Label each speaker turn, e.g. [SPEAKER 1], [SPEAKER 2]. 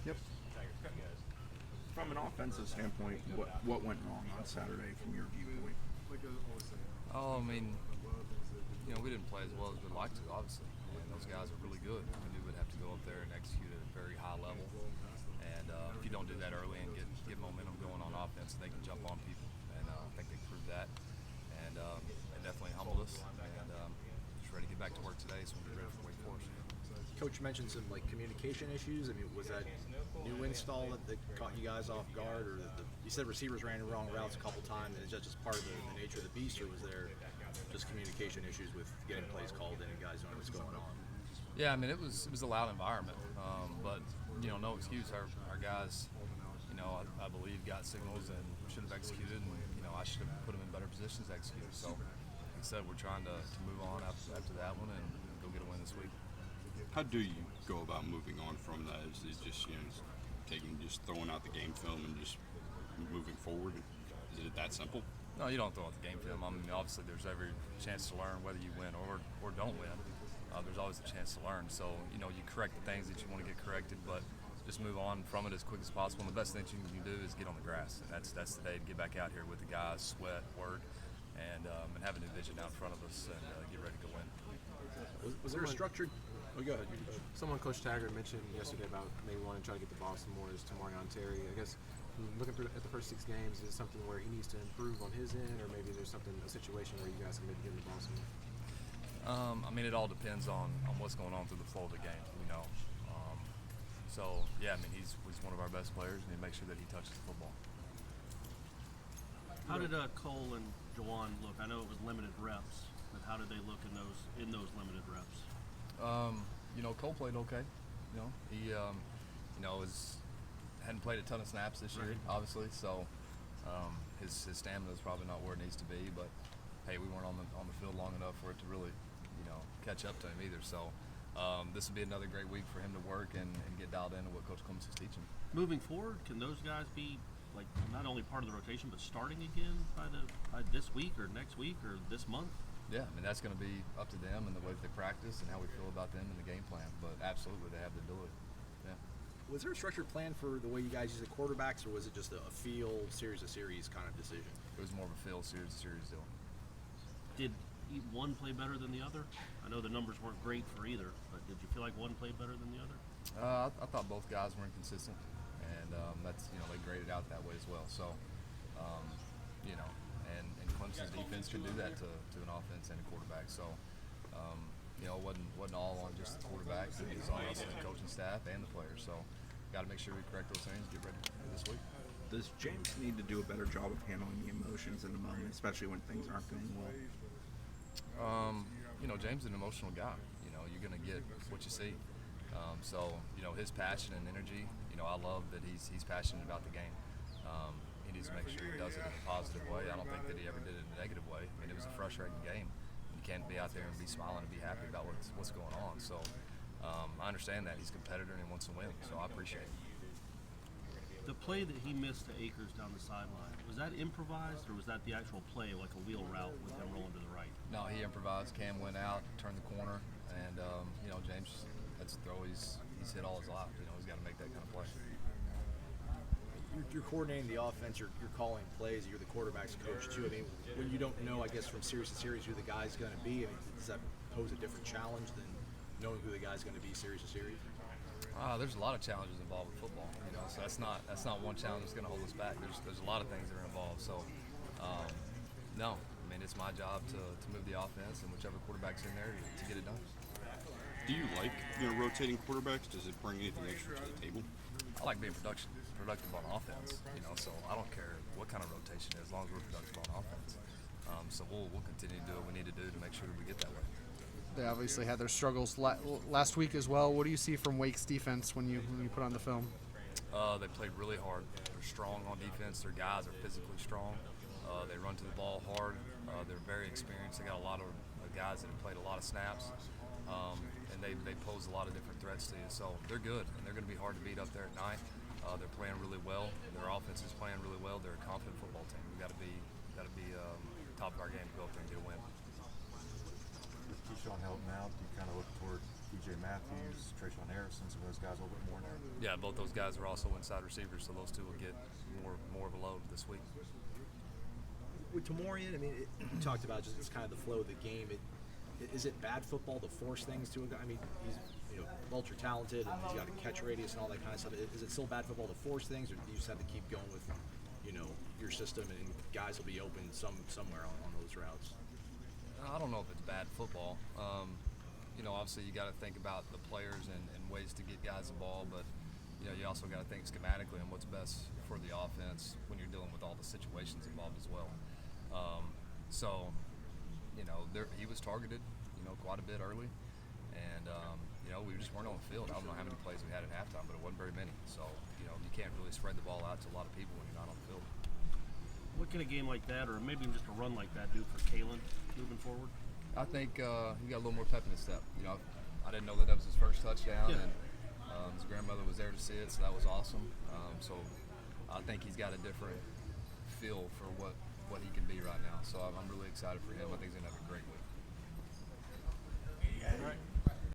[SPEAKER 1] Yep. From an offensive standpoint, what went wrong on Saturday from your viewpoint?
[SPEAKER 2] Oh, I mean, we didn't play as well as we'd like to, obviously. And those guys are really good. We knew we'd have to go up there and execute at a very high level. And if you don't do that early and get momentum going on offense, they can jump on people. And I think they proved that. And it definitely humbled us. And just ready to get back to work today so we can get ready for Wake Forest.
[SPEAKER 3] Coach mentioned some communication issues. I mean, was that new install that caught you guys off guard, or you said receivers ran the wrong routes a couple times, and is that just part of the nature of the beast, or was there just communication issues with getting plays called in and guys knowing what's going on?
[SPEAKER 2] Yeah, I mean it was a loud environment, but no excuse. Our guys, I believe got signals and should have executed, and I should have put them in better positions to execute. So, like I said, we're trying to move on after that one and go get a win this week.
[SPEAKER 4] How do you go about moving on from that? Is it just just throwing out the game film and just moving forward? Is it that simple?
[SPEAKER 2] No, you don't throw out the game film. I mean, obviously, there's every chance to learn whether you win or don't win. There's always a chance to learn. So, you correct the things that you want to get corrected, but just move on from it as quick as possible. And the best thing you can do is get on the grass, and that's the day to get back out here with the guys, sweat, work, and have a new vision out in front of us and get ready to go win.
[SPEAKER 3] Was there a structured? Oh, go ahead.
[SPEAKER 5] Someone Coach Taggart mentioned yesterday about maybe wanting to try to get the ball some more is Tamarion Terry. I guess looking at the first 6 games, is it something where he needs to improve on his end, or maybe there's a situation where you guys can maybe give him the ball some more?
[SPEAKER 2] I mean, it all depends on what's going on through the flow of the game, So, yeah, I mean, he's one of our best players, and he makes sure that he touches the football.
[SPEAKER 6] How did Cole and Jawan look? I know it was limited reps, but how did they look in those limited reps?
[SPEAKER 2] Cole played okay. He hadn't played a ton of snaps this year, obviously, so his stamina is probably not where it needs to be. But hey, we weren't on the field long enough for it to really, catch up to him either. So this will be another great week for him to work and get dialed into what Coach Clemson is teaching.
[SPEAKER 6] Moving forward, can those guys be not only part of the rotation but starting again by this week or next week or this month?
[SPEAKER 2] Yeah, I mean that's going to be up to them and the way that they practice and how we feel about them and the game plan. But absolutely, they have the ability. Yeah.
[SPEAKER 3] Was there a structured plan for the way you guys use the quarterbacks, or was it just a feel series to series kind of decision?
[SPEAKER 2] It was more of a feel series to series deal.
[SPEAKER 6] Did one play better than the other? I know the numbers weren't great for either, but did you feel like one played better than the other?
[SPEAKER 2] I thought both guys were inconsistent, and that's they graded out that way as well. So, and Clemson's defense can do that to an offense and a quarterback. So, it wasn't all on just the quarterback. It was on us and the coaching staff and the players. So, got to make sure we correct those things. Get ready for this week.
[SPEAKER 1] Does James need to do a better job of handling the emotions in the moment, especially when things aren't going well?
[SPEAKER 2] James is an emotional guy. You're going to get what you see. So, his passion and energy, I love that he's passionate about the game. He needs to make sure he does it in a positive way. I don't think that he ever did it in a negative way. I mean, it was a frustrating game. You can't be out there and be smiling and be happy about what's going on. So, I understand that. He's a competitor and he wants to win, so I appreciate it.
[SPEAKER 6] The play that he missed to Akers down the sideline, was that improvised or was that the actual play, like a wheel route with him rolling to the right?
[SPEAKER 2] No, he improvised. Cam went out, turned the corner, and James, that's a throw he's hit all his life. He's got to make that kind of play.
[SPEAKER 3] You're coordinating the offense, you're calling plays, you're the quarterback's coach too. I mean, when you don't know, I guess, from series to series who the guy's going to be, does that pose a different challenge than knowing who the guy's going to be series to series?
[SPEAKER 2] There's a lot of challenges involved with football, so that's not one challenge that's going to hold us back. There's a lot of things that are involved. So, no, I mean it's my job to move the offense and whichever quarterback's in there to get it done.
[SPEAKER 4] Do you like rotating quarterbacks? Does it bring anything extra to the table?
[SPEAKER 2] I like being productive on offense, so I don't care what kind of rotation it is, as long as we're productive on offense. So we'll continue to do what we need to do to make sure that we get that way.
[SPEAKER 7] They obviously had their struggles last week as well. What do you see from Wake's defense when you put on the film?
[SPEAKER 2] They played really hard. They're strong on defense. Their guys are physically strong. They run to the ball hard. They're very experienced. They got a lot of guys that have played a lot of snaps, and they pose a lot of different threats to you. So they're good, and they're going to be hard to beat up there at night. They're playing really well. Their offense is playing really well. They're a confident football team. We got to be top of our game to go up there and get a win.
[SPEAKER 8] Keyshawn helping out? Do you kind of look toward TJ Matthews, Trayshawn Harrison, some of those guys a little bit more now?
[SPEAKER 2] Yeah, both those guys are also inside receivers, so those two will get more of a load this week.
[SPEAKER 3] With Tamorian, I mean, you talked about just it's kind of the flow of the game. Is it bad football to force things to a guy? I mean, he's ultra talented and he's got a catch radius and all that kind of stuff. Is it still bad football to force things, or do you just have to keep going with your system and guys will be open somewhere on those routes?
[SPEAKER 2] I don't know if it's bad football. Obviously you got to think about the players and ways to get guys the ball, but you also got to think schematically on what's best for the offense when you're dealing with all the situations involved as well. He was targeted, quite a bit early, and we just weren't on the field. I don't know how many plays we had at halftime, but it wasn't very many. So you can't really spread the ball out to a lot of people when you're not on the field.
[SPEAKER 6] What can a game like that, or maybe even just a run like that, do for Kalen moving forward?
[SPEAKER 2] I think he got a little more pep in his step. I didn't know that was his first touchdown,
[SPEAKER 6] Yeah.
[SPEAKER 2] and his grandmother was there to see it, so that was awesome. So I think he's got a different feel for what he can be right now. So I'm really excited for him. I think he's gonna have a great week.